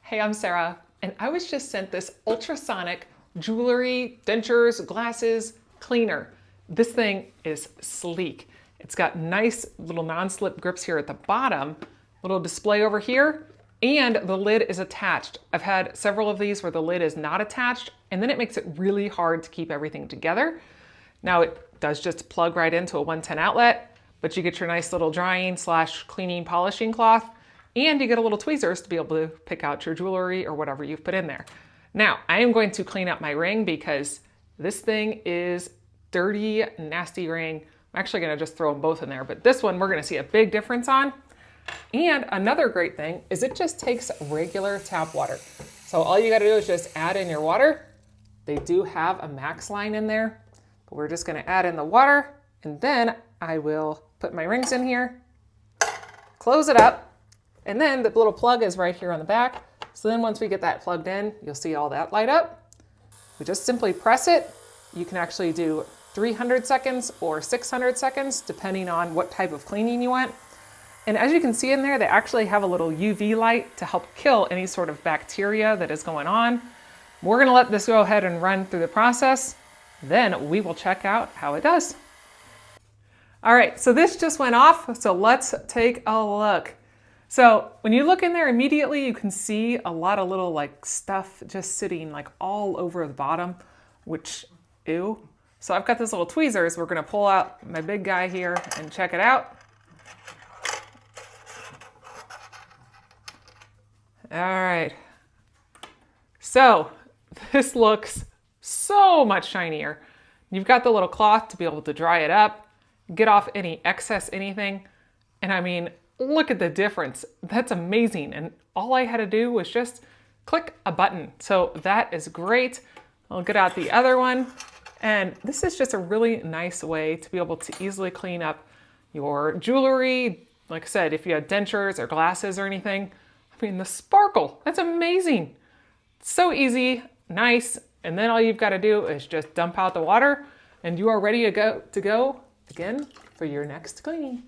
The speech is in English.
Hey, I'm Sarah, and I was just sent this ultrasonic jewelry, dentures, glasses cleaner. This thing is sleek. It's got nice little non-slip grips here at the bottom, little display over here, and the lid is attached. I've had several of these where the lid is not attached, and then it makes it really hard to keep everything together. Now it does just plug right into a 110 outlet, but you get your nice little drying / cleaning polishing cloth, and you get a little tweezers to be able to pick out your jewelry or whatever you've put in there. Now, I am going to clean up my ring because this thing is dirty, nasty ring. I'm actually gonna just throw them both in there, but this one we're gonna see a big difference on. And another great thing is it just takes regular tap water. So all you gotta do is just add in your water. They do have a max line in there, but we're just gonna add in the water, and then I will put my rings in here, close it up, and then the little plug is right here on the back. So then once we get that plugged in, you'll see all that light up. We just simply press it. You can actually do 300 seconds or 600 seconds, depending on what type of cleaning you want. And as you can see in there, they actually have a little UV light to help kill any sort of bacteria that is going on. We're gonna let this go ahead and run through the process. Then we will check out how it does. All right, so this just went off, so let's take a look. So when you look in there immediately, you can see a lot of little like stuff just sitting like all over the bottom, which, ew. So I've got this little tweezers. We're gonna pull out my big guy here and check it out. All right. So this looks so much shinier. You've got the little cloth to be able to dry it up, get off any excess anything. And I mean, look at the difference. That's amazing. And all I had to do was just click a button. So that is great. I'll get out the other one. And this is just a really nice way to be able to easily clean up your jewelry. Like I said, if you had dentures or glasses or anything, I mean, the sparkle, that's amazing. So easy, nice. And then all you've got to do is just dump out the water and you are ready to go again for your next cleaning.